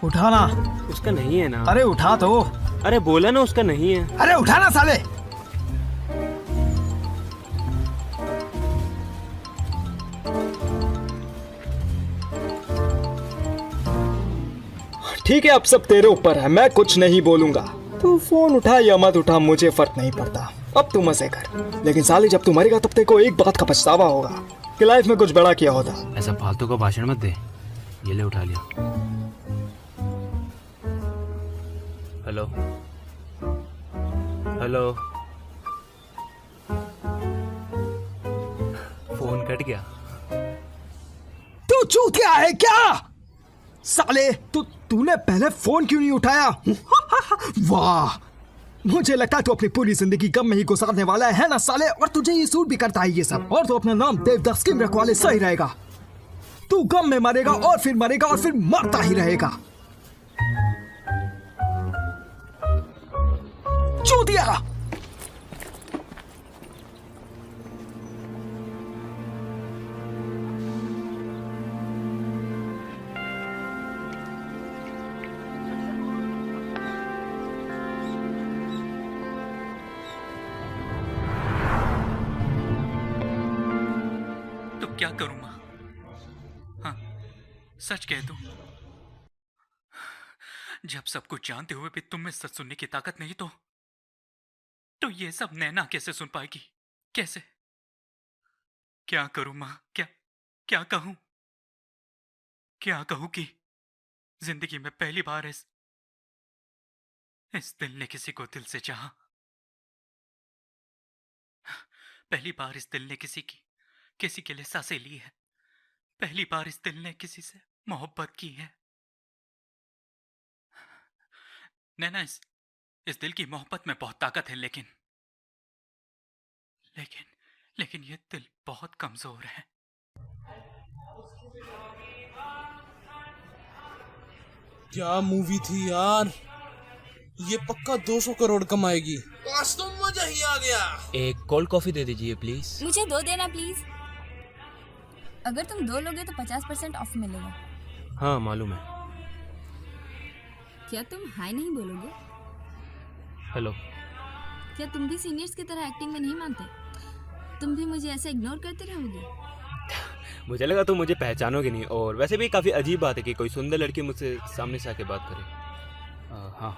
उठाना। उसका नहीं है ना। अरे उठा तो। अरे बोला ना उसका नहीं है। अरे उठाना साले। ठीक है, अब सब तेरे ऊपर है, मैं कुछ नहीं बोलूंगा। तू फोन उठा या मत उठा मुझे फर्क नहीं पड़ता। अब तू मजे कर, लेकिन साले जब तू मरेगा तब तेरे को एक बात का पछतावा होगा कि लाइफ में कुछ बड़ा किया होता। ऐसा फालतू का भाषण मत दे। ये ले उठा लिया। Hello hello. फोन कट गया। तू चूतिया है क्या साले? तूने पहले फोन क्यों नहीं उठाया? वाह, मुझे लगता है तू अपनी पूरी जिंदगी गम में ही गुजारने वाला है ना साले। और तुझे ये सूट भी करता है ये सब। और तू अपना नाम देवदास किंग रखवा ले, सही रहेगा। तू गम में मरेगा और फिर मरेगा और फिर मरता ही रहेगा। चूतिया। क्या करूं मां? हाँ, सच कह दूं, जब सब कुछ जानते हुए भी तुम में सच सुनने की ताकत नहीं तो ये सब नैना कैसे सुन पाएगी? कैसे? क्या करूं मां? क्या कहूं? क्या कहूं कि जिंदगी में पहली बार इस दिल ने किसी को दिल से चाहा। पहली बार इस दिल ने किसी के लिए सांसें ली है। पहली बार इस दिल ने किसी से मोहब्बत की है। नैना, इस दिल की मोहब्बत में बहुत ताकत है, लेकिन ये दिल बहुत कमजोर है। क्या मूवी थी यार, ये पक्का 200 करोड़ कमाएगी। आज तो मजा ही आ गया। एक कोल्ड कॉफी दे दीजिए प्लीज। मुझे 2 देना प्लीज। अगर तुम 2 लोगे तो 50% ऑफ मिलेगा। हाँ मालूम है। क्या तुम हाय नहीं बोलोगे? हेलो। क्या तुम भी सीनियर्स की तरह एक्टिंग में नहीं मानते? तुम भी मुझे ऐसे इग्नोर करते रहोगे? मुझे लगा तुम मुझे पहचानोगे नहीं, और वैसे भी काफी अजीब बात है कि कोई सुंदर लड़की मुझसे सामने से आके बात करे। हाँ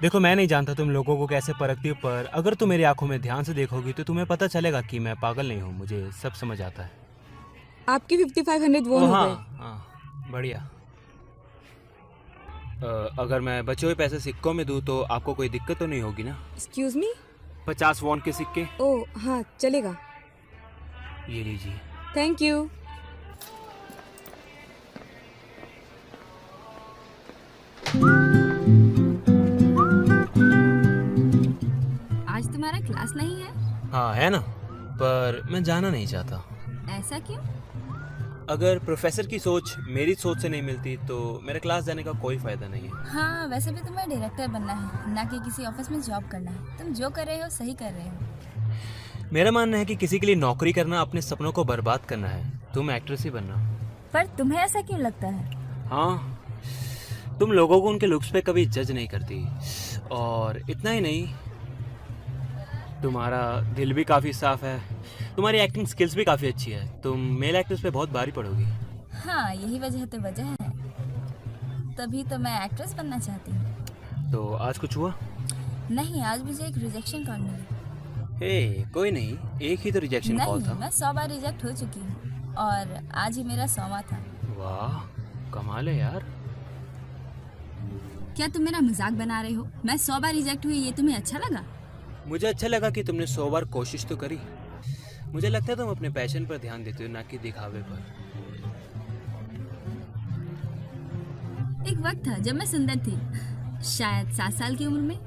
देखो, मैं नहीं जानता तुम लोगों को कैसे परखती हो, पर अगर तुम मेरी आंखों में ध्यान से देखोगी तो तुम्हें पता चलेगा कि मैं पागल नहीं हूँ। मुझे सब समझ आता है। आपकी 5500 वो हो गए। हाँ बढ़िया। अगर मैं बचे हुए पैसे सिक्कों में दूँ तो आपको कोई दिक्कत तो नहीं होगी ना? Excuse me? 50 वॉन के सिक्के। ओह हाँ, चलेगा। ये लीजिए। Thank you. आज तुम्हारा क्लास नहीं है? हाँ है ना, पर मैं जाना नहीं चाहता। ऐसा क्यों? अगर प्रोफेसर की सोच मेरी सोच से नहीं मिलती तो मेरे क्लास जाने का कोई फायदा नहीं है। हाँ, वैसे भी तुम्हें डायरेक्टर बनना है, ना कि किसी ऑफिस में जॉब करना है। तुम जो कर रहे हो सही कर रहे हो। मेरा मानना है कि किसी के लिए नौकरी करना अपने सपनों को बर्बाद करना है। तुम एक्ट्रेस ही बनना। पर तुम्हें ऐसा क्यों लगता है? हाँ, तुम लोगों को उनके लुक्स पे कभी जज नहीं करती, और इतना ही नहीं, तुम्हारा दिल भी काफ़ी साफ है, तुम्हारी एक्टिंग स्किल्स भी काफ़ी अच्छी है। तुम मेल एक्ट्रेस पे बहुत भारी पड़ोगी। हाँ, यही वजह है, तभी तो मैं एक्ट्रेस बनना चाहती हूँ। तो आज कुछ हुआ? नहीं, आज मुझे एक रिजेक्शन कॉल मिली। हे, कोई नहीं, एक ही तो रिजेक्शन कॉल था। नहीं, मैं 100 बार रिजेक्ट हो चुकी हूँ और आज ही मेरा 100वां था। वाह, कमाल है यार। क्या तुम मेरा मजाक बना रहे हो? मैं 100 बार रिजेक्ट हुई, ये तुम्हें अच्छा लगा? मुझे अच्छा लगा कि तुमने 100 बार कोशिश तो करी। मुझे लगता है तुम अपने पैशन पर ध्यान देते हो, ना कि दिखावे पर। एक वक्त था जब मैं सुंदर थी, शायद 7 साल की उम्र में।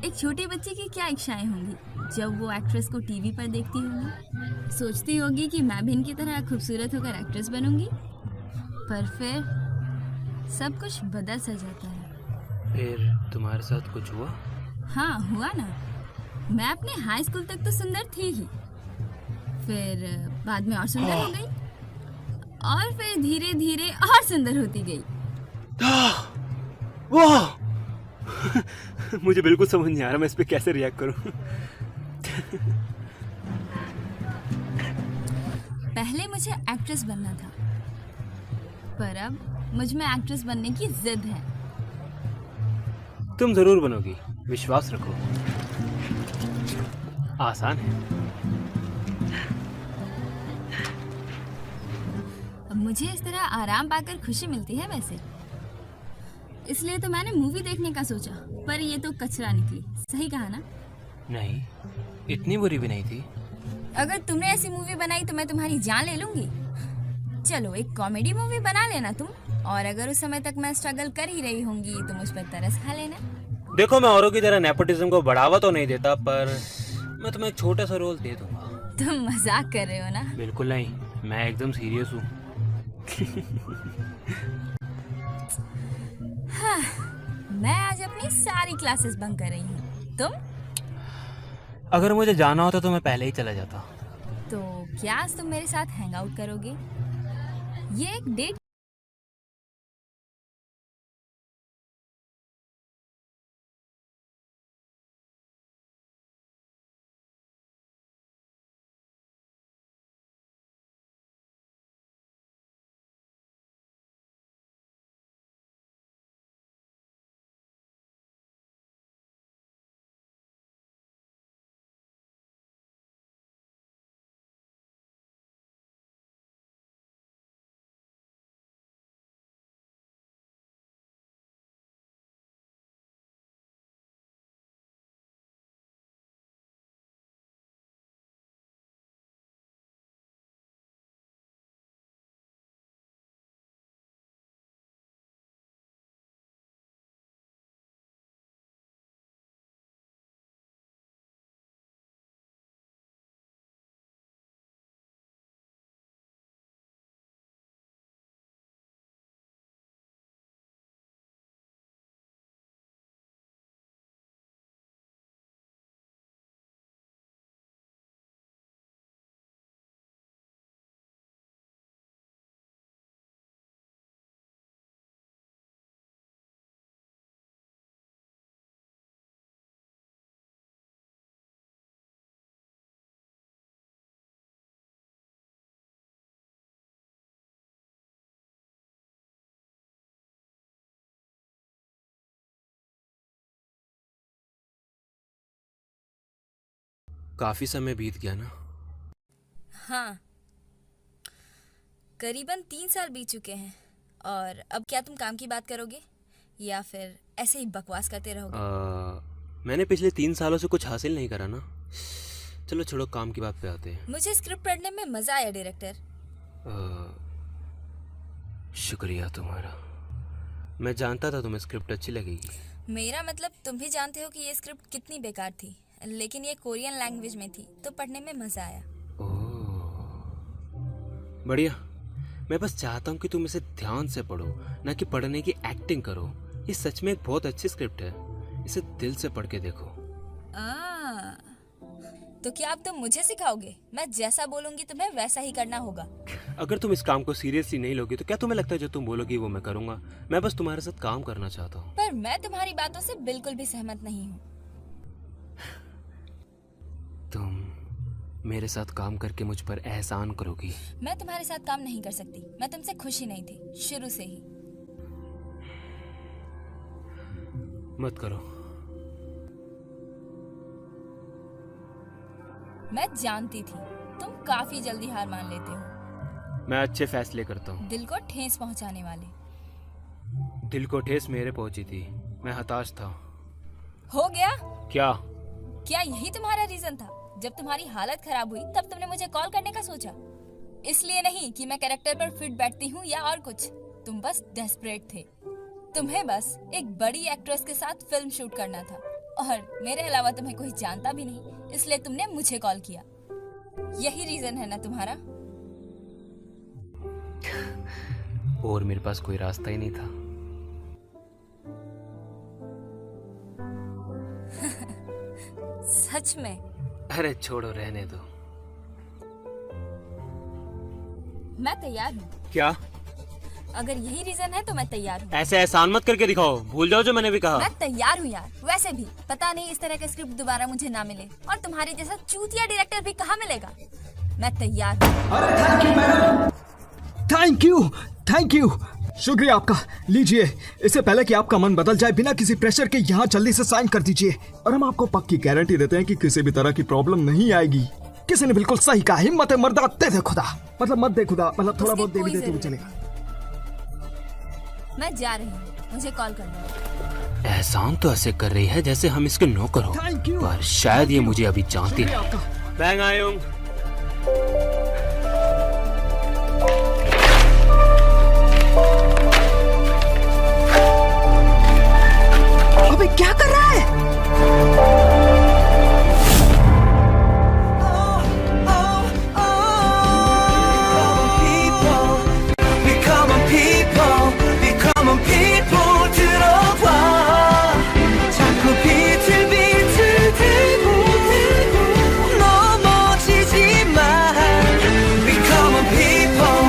एक छोटे बच्चे की क्या इच्छाएं होंगी जब वो एक्ट्रेस को टीवी पर देखती होगी। सोचती होगी कि मैं भी इनकी तरह खूबसूरत होकर एक्ट्रेस बनूंगी, पर फिर सब कुछ बदल सा जाता है। फिर तुम्हारे साथ कुछ हुआ? हाँ, हुआ ना। मैं अपने हाई स्कूल तक तो सुंदर थी ही, फिर बाद में और सुंदर हो गई। और फिर धीरे धीरे और सुंदर होती गई। वाह मुझे बिल्कुल समझ नहीं आ रहा मैं इस पे कैसे रिएक्ट करूं। पहले मुझे एक्ट्रेस बनना था, पर अब मुझ में एक्ट्रेस बनने की जिद है। तुम जरूर बनोगी, विश्वास रखो। आसान है। अब मुझे इस तरह आराम पाकर खुशी मिलती है वैसे, इसलिए तो मैंने मूवी देखने का सोचा, पर ये तो कचरा निकली। सही कहा ना? नहीं, इतनी बुरी भी नहीं थी। अगर तुमने ऐसी मूवी बनाई तो मैं तुम्हारी जान ले लूंगी। चलो एक कॉमेडी मूवी बना लेना तुम, और अगर उस समय तक मैं स्ट्रगल कर ही रही होंगी तो मुझ पर तरस खा लेना। देखो मैं औरों की तरह नेपोटिज्म को बढ़ावा तो नहीं देता, पर मैं तुम्हें एक छोटा सा रोल दे दूंगा। तुम मजाक कर रहे हो ना? बिल्कुल नहीं, मैं एकदम सीरियस हूँ। हाँ, मैं आज अपनी सारी क्लासेस बंक कर रही हूँ। तुम? अगर मुझे जाना होता तो मैं पहले ही चला जाता। तो क्या आज तुम मेरे साथ हैंग आउट करोगे? ये एक डेट। काफी समय बीत गया ना। हाँ, करीबन 3 साल बीत चुके हैं। और अब क्या तुम काम की बात करोगे या फिर ऐसे ही बकवास करते रहोगे? मैंने पिछले 3 सालों से कुछ हासिल नहीं करा ना। चलो छोड़ो, काम की बात पे आते हैं। मुझे स्क्रिप्ट पढ़ने में मजा आया डायरेक्टर। शुक्रिया तुम्हारा। मैं जानता था तुम्हें स्क्रिप्ट अच्छी लगेगी। मेरा मतलब तुम भी जानते हो कि ये स्क्रिप्ट कितनी बेकार थी, लेकिन ये कोरियन लैंग्वेज में थी तो पढ़ने में मजा आया। बढ़िया। मैं बस चाहता हूँ कि तुम इसे ध्यान से पढ़ो, ना कि पढ़ने की एक्टिंग करो। ये सच में एक बहुत अच्छी स्क्रिप्ट है, इसे दिल से पढ़ के देखो। तो क्या अब तुम मुझे सिखाओगे? मैं जैसा बोलूंगी तुम्हें वैसा ही करना होगा। अगर तुम इस काम को सीरियसली नहीं लोगी तो क्या तुम्हें लगता है जो तुम बोलोगी वो मैं करूँगा? मैं बस तुम्हारे साथ काम करना चाहता हूँ। पर मैं तुम्हारी बातों से बिल्कुल भी सहमत नहीं हूँ। तुम मेरे साथ काम करके मुझ पर एहसान करोगी। मैं तुम्हारे साथ काम नहीं कर सकती। मैं तुमसे खुश ही नहीं थी शुरू से ही। मत करो। मैं जानती थी तुम काफी जल्दी हार मान लेते हो। मैं अच्छे फैसले करता हूँ। दिल को ठेस पहुंचाने वाले। दिल को ठेस मेरे पहुंची थी, मैं हताश था। हो गया? क्या यही तुम्हारा रीजन था? जब तुम्हारी हालत खराब हुई तब तुमने मुझे कॉल करने का सोचा? इसलिए नहीं कि मैं कैरेक्टर पर फिट बैठती हूँ या और कुछ। तुम बस डेस्परेट थे। तुम्हें बस एक बड़ी एक्ट्रेस के साथ फिल्म शूट करना था, और मेरे अलावा तुम्हें कोई जानता भी नहीं, इसलिए तुमने मुझे कॉल किया। यही रीजन है ना तुम्हारा? और मेरे पास कोई रास्ता ही नहीं था। सच में? अरे छोड़ो, रहने दो। मैं तैयार हूँ। क्या? अगर यही रीजन है तो मैं तैयार हूँ। ऐसे एहसान मत करके दिखाओ, भूल जाओ जो मैंने भी कहा। मैं तैयार हूँ यार। वैसे भी पता नहीं इस तरह का स्क्रिप्ट दोबारा मुझे ना मिले, और तुम्हारे जैसा चूतिया डायरेक्टर भी कहाँ मिलेगा। मैं तैयार हूँ। अरे thank you madam, thank you, thank you, शुक्रिया आपका। लीजिए, इससे पहले कि आपका मन बदल जाए, बिना किसी प्रेशर के यहाँ जल्दी से साइन कर दीजिए, और हम आपको पक्की गारंटी देते हैं कि किसी भी तरह की प्रॉब्लम नहीं आएगी। किसी ने बिल्कुल सही कहा, हिम्मत है मर्दा, दे दे खुदा, मतलब मत दे खुदा, मतलब थोड़ा उसकी बहुत दे भी कोई दे तो भी जरूरत चलेगा। मैं जा रही हूँ, मुझे कॉल करना। एहसान तो ऐसे कर रही है जैसे हम इसके नौकर हो, Thank you. पर शायद ये मुझे अभी जानती शुक्रिया नहीं। आपका। बैंग आयुंग। अबे क्या कर रहा है? Becoming people 들어봐 자꾸 빛을 들고 넘어지지 마 Becoming people